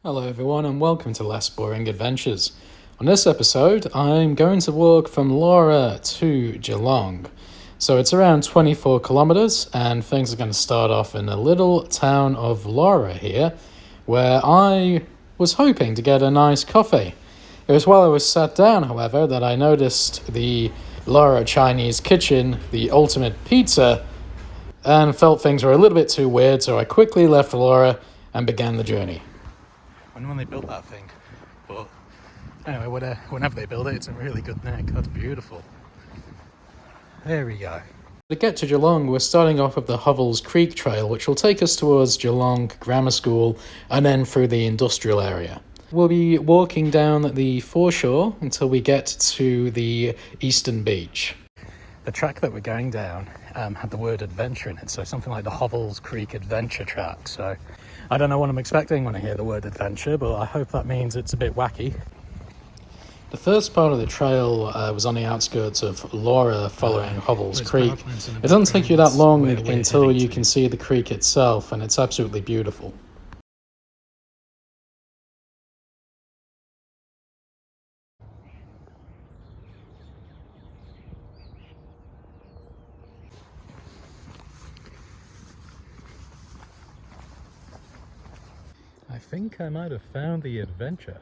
Hello everyone and welcome to Less Boring Adventures. On this episode, I'm going to walk from Lara to Geelong. So it's around 24 kilometres and things are going to start off in a little town of Lara here, where I was hoping to get a nice coffee. It was while I was sat down, however, that I noticed the Lara Chinese kitchen, the ultimate pizza, and felt things were a little bit too weird, so I quickly left Lara and began the journey. When they built that thing, but anyway, whenever they build it, it's a really good neck. That's beautiful. There we go. To get to Geelong, we're starting off with the Hovells Creek Trail, which will take us towards Geelong Grammar School and then through the industrial area. We'll be walking down the foreshore until we get to the eastern beach. The track that we're going down had the word adventure in it, so something like the Hovell's Creek Adventure Track. So I don't know what I'm expecting when I hear the word adventure, but I hope that means it's a bit wacky. The first part of the trail was on the outskirts of Lara following Hovell's Creek. It doesn't take you that long until you can see the creek itself, and it's absolutely beautiful. I think I might have found the adventure.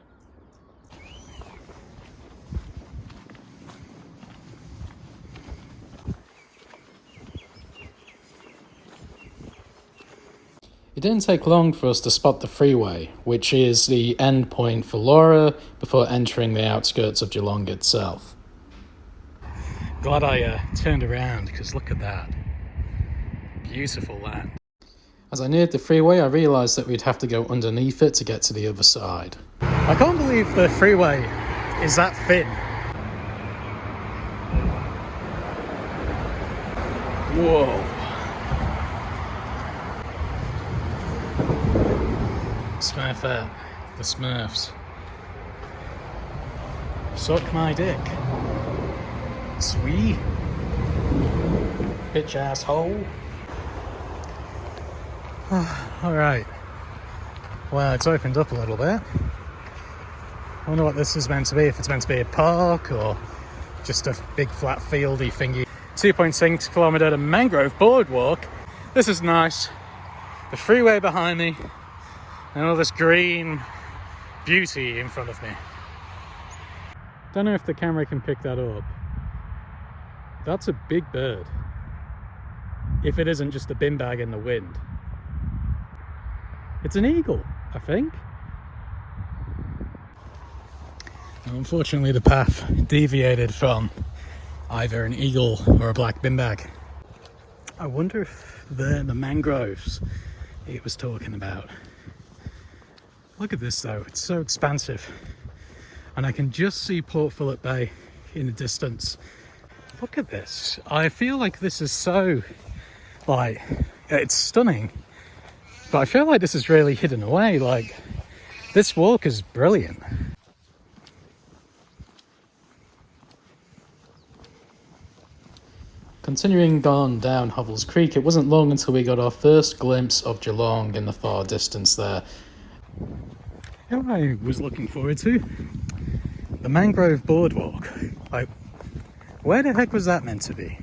It didn't take long for us to spot the freeway, which is the end point for Lara before entering the outskirts of Geelong itself. Glad I turned around, because look at that. Beautiful land. As I neared the freeway, I realised that we'd have to go underneath it to get to the other side. I can't believe the freeway is that thin. Whoa. Smurfette, the Smurfs. Suck my dick. Sweet. Bitch asshole. Alright. Well, it's opened up a little bit. I wonder what this is meant to be, if it's meant to be a park or just a big flat fieldy thingy. 2.6 kilometre mangrove boardwalk. This is nice. The freeway behind me and all this green beauty in front of me. Don't know if the camera can pick that up. That's a big bird. If it isn't just a bin bag in the wind. It's an eagle, I think. Now, unfortunately, the path deviated from either an eagle or a black bin bag. I wonder if they're the mangroves it was talking about. Look at this though, it's so expansive. And I can just see Port Phillip Bay in the distance. Look at this. I feel like this is so, it's stunning. But I feel like this is really hidden away. Like, this walk is brilliant. Continuing on down Hovell's Creek, it wasn't long until we got our first glimpse of Geelong in the far distance there. You know what I was looking forward to? The mangrove boardwalk. Like, where the heck was that meant to be?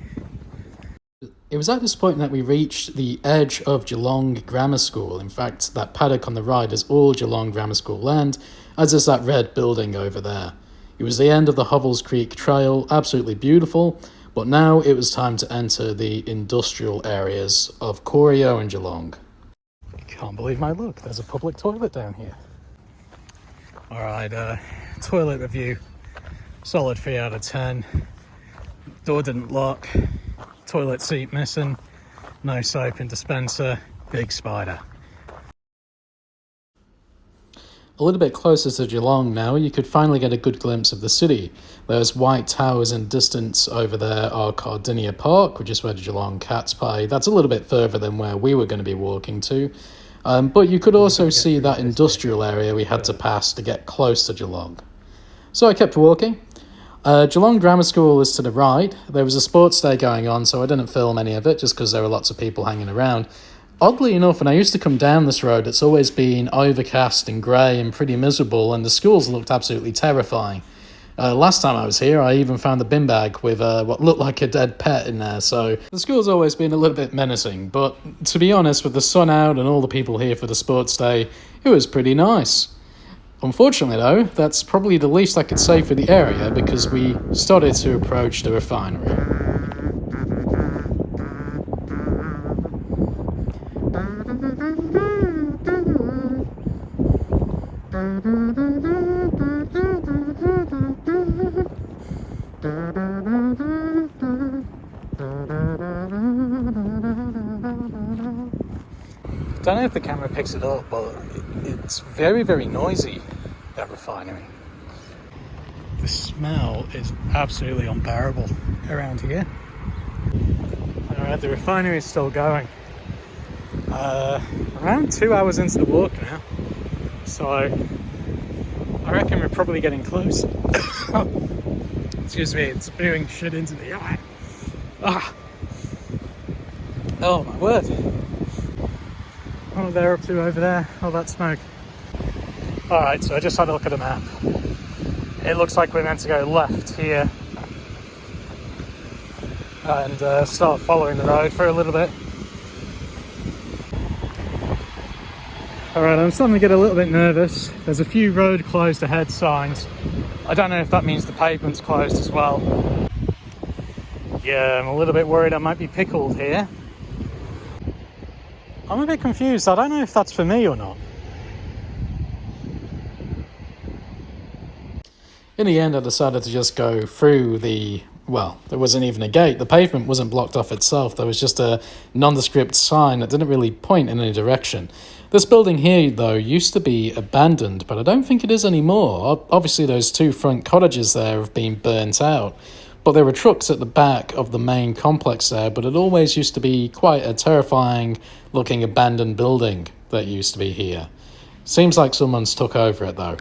It was at this point that we reached the edge of Geelong Grammar School. In fact, that paddock on the right is all Geelong Grammar School land, as is that red building over there. It was the end of the Hovell's Creek Trail, absolutely beautiful, but now it was time to enter the industrial areas of Corio and Geelong. Can't believe my luck, there's a public toilet down here. Alright, toilet review, solid 3 out of 10. Door didn't lock. Toilet seat missing, no soap in dispenser, big spider. A little bit closer to Geelong now, you could finally get a good glimpse of the city. There's white towers in distance over there are Cardinia Park, which is where the Geelong Cats play. That's a little bit further than where we were going to be walking to. But you could also see that industrial area we had to pass to get close to Geelong. So I kept walking. Geelong Grammar School is to the right. There was a sports day going on, so I didn't film any of it just because there were lots of people hanging around. Oddly enough, when I used to come down this road, it's always been overcast and grey and pretty miserable, and the schools looked absolutely terrifying. Last time I was here, I even found a bin bag with what looked like a dead pet in there, so the school's always been a little bit menacing, but to be honest, with the sun out and all the people here for the sports day, it was pretty nice. Unfortunately though, that's probably the least I could say for the area because we started to approach the refinery. I don't know if the camera picks it up, but it's very, very noisy, that refinery. The smell is absolutely unbearable around here. Alright, the refinery is still going. Around 2 hours into the walk now, so I reckon we're probably getting close. Excuse me, it's spewing shit into the eye. Ah! Oh my word! What are they up to over there? All that smoke. Alright, so I just had a look at a map. It looks like we're meant to go left here and start following the road for a little bit. Alright, I'm starting to get a little bit nervous. There's a few road closed ahead signs. I don't know if that means the pavement's closed as well. Yeah, I'm a little bit worried I might be pickled here. I'm a bit confused. I don't know if that's for me or not. In the end, I decided to just go through well, there wasn't even a gate. The pavement wasn't blocked off itself. There was just a nondescript sign that didn't really point in any direction. This building here, though, used to be abandoned, but I don't think it is anymore. Obviously, those two front cottages there have been burnt out. But there were trucks at the back of the main complex there, but it always used to be quite a terrifying looking abandoned building that used to be here. Seems like someone's took over it though.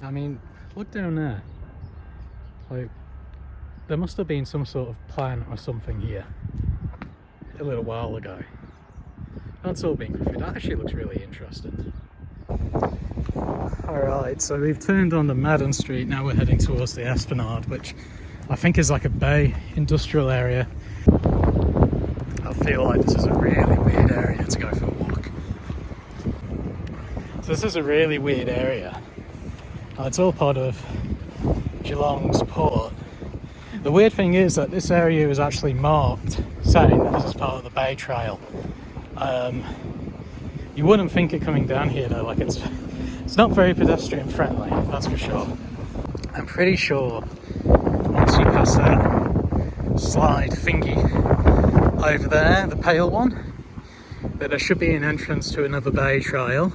I mean, look down there. Like, there must have been some sort of plant or something here a little while ago. That's all being graffiti. That actually looks really interesting. Alright, so we've turned on to Madden Street, now we're heading towards the Esplanade, which I think is like a bay industrial area. I feel like this is a really weird area to go for a walk. So this is a really weird area. It's all part of Geelong's port. The weird thing is that this area is actually marked saying that this is part of the Bay Trail. You wouldn't think it coming down here though, like it's not very pedestrian friendly, that's for sure. I'm pretty sure once you pass that slide thingy over there, the pale one, that there should be an entrance to another bay trail.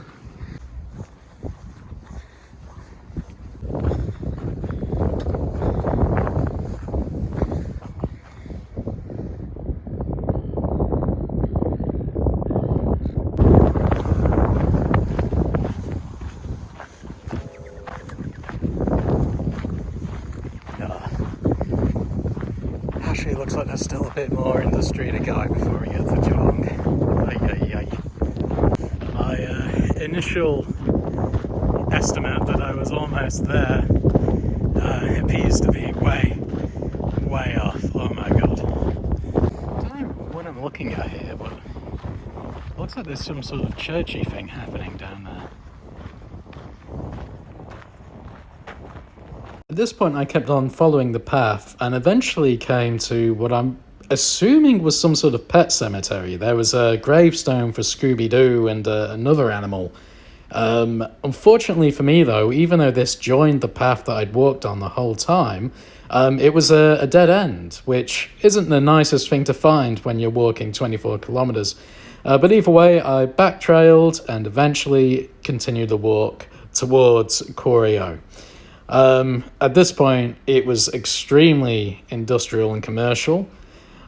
Actually looks like there's still a bit more industry to go before we get to Geelong. My initial estimate that I was almost there appears to be way off. Oh my god. I don't know what I'm looking at here, but it looks like there's some sort of churchy thing happening down there. At this point, I kept on following the path and eventually came to what I'm assuming was some sort of pet cemetery. There was a gravestone for Scooby-Doo and another animal. Unfortunately for me, though, even though this joined the path that I'd walked on the whole time, it was a dead end, which isn't the nicest thing to find when you're walking 24 kilometres. But either way, I backtrailed and eventually continued the walk towards Corio. At this point, it was extremely industrial and commercial,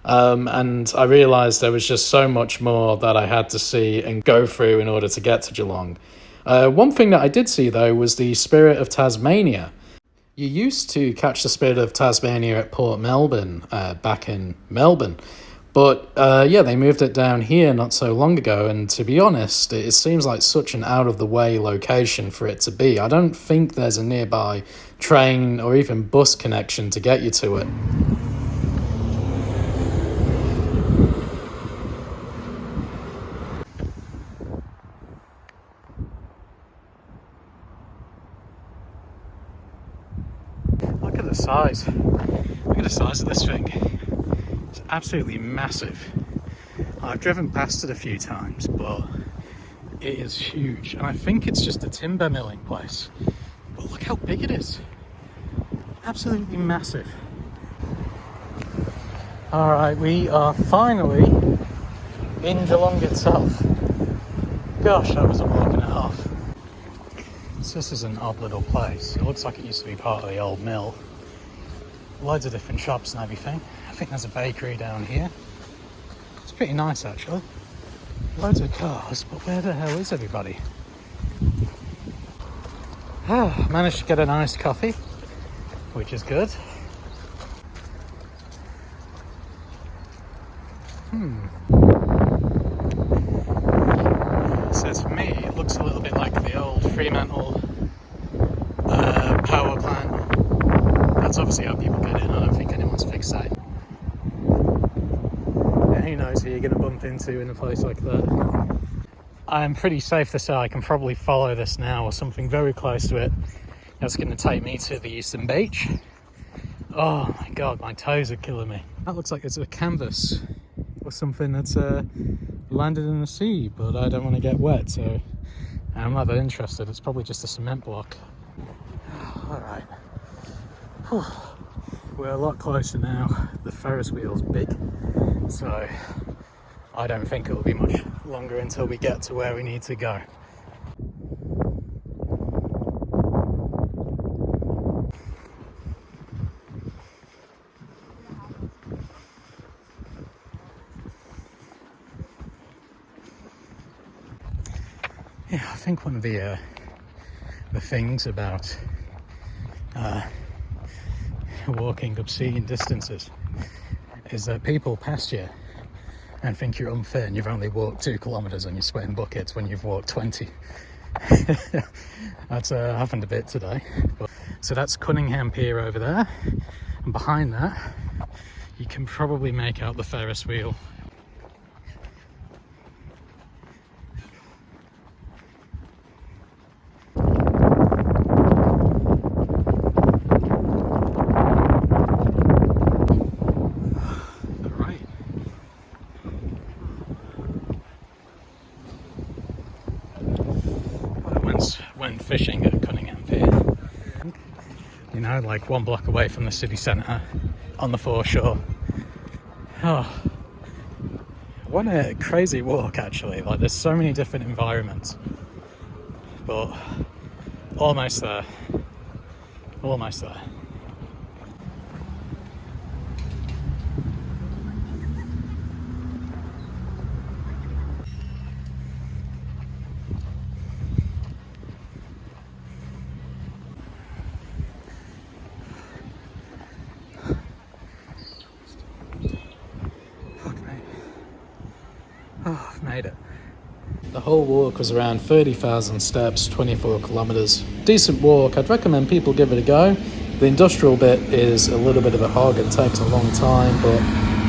and I realised there was just so much more that I had to see and go through in order to get to Geelong. One thing that I did see, though, was the Spirit of Tasmania. You used to catch the Spirit of Tasmania at Port Melbourne, back in Melbourne. But yeah, they moved it down here not so long ago, and to be honest, it seems like such an out-of-the-way location for it to be. I don't think there's a nearby train or even bus connection to get you to it. Look at the size. Look at the size of this thing. It's absolutely massive. I've driven past it a few times, but it is huge. And I think it's just a timber milling place. But look how big it is. Absolutely massive. Alright, we are finally in Geelong itself. Gosh, that was a walk and a half. So this is an odd little place. It looks like it used to be part of the old mill. Loads of different shops and everything. I think there's a bakery down here. It's pretty nice actually. Loads of cars, but where the hell is everybody? Managed to get an iced coffee, which is good. So for me, it looks a little bit like the old Fremantle power plant. That's obviously how people get in. I don't think anyone's fixed that. Yeah, who knows who you're going to bump into in a place like that. I'm pretty safe to say I can probably follow this now or something very close to it. That's going to take me to the Eastern Beach. Oh my god, my toes are killing me. That looks like it's a canvas or something that's landed in the sea, but I don't want to get wet, so I'm not that interested. It's probably just a cement block. Alright. We're a lot closer now. The Ferris wheel's big, so I don't think it'll be much longer until we get to where we need to go. Yeah, I think one of the things about walking obscene distances is that people pass you and think you're unfit and you've only walked 2 kilometres and you're sweating buckets when you've walked 20. That's happened a bit today. So that's Cunningham Pier over there, and behind that you can probably make out the Ferris wheel. Went fishing at Cunningham Pier, you know, like 1 block away from the city centre on the foreshore. Oh, what a crazy walk actually. Like, there's so many different environments, but almost there. Oh, I've made it. The whole walk was around 30,000 steps, 24 kilometres. Decent walk. I'd recommend people give it a go. The industrial bit is a little bit of a hog. It takes a long time, but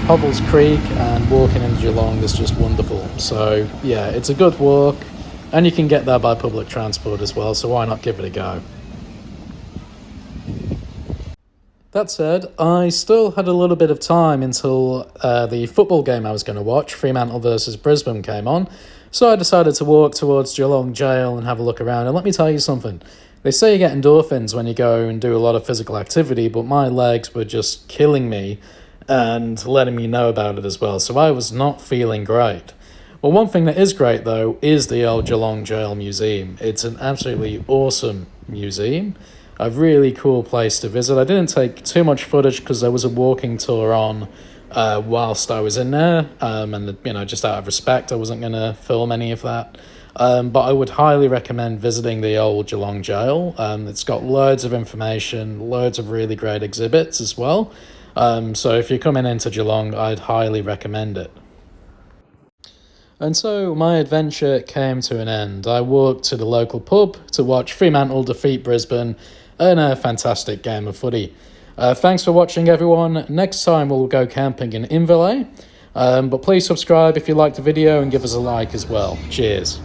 Hovells Creek and walking into Geelong is just wonderful. So yeah, it's a good walk, and you can get there by public transport as well, so why not give it a go? That said, I still had a little bit of time until the football game I was going to watch, Fremantle versus Brisbane, came on. So I decided to walk towards Geelong Jail and have a look around. And let me tell you something. They say you get endorphins when you go and do a lot of physical activity, but my legs were just killing me and letting me know about it as well. So I was not feeling great. Well, one thing that is great, though, is the old Geelong Jail Museum. It's an absolutely awesome museum. A really cool place to visit. I didn't take too much footage because there was a walking tour on whilst I was in there, and you know, just out of respect, I wasn't going to film any of that. But I would highly recommend visiting the old Geelong jail. It's got loads of information, loads of really great exhibits as well. So if you're coming into Geelong, I'd highly recommend it. And so my adventure came to an end. I walked to the local pub to watch Fremantle defeat Brisbane in a fantastic game of footy. Thanks for watching, everyone. Next time we'll go camping in Inverleigh. But please subscribe if you liked the video and give us a like as well. Cheers.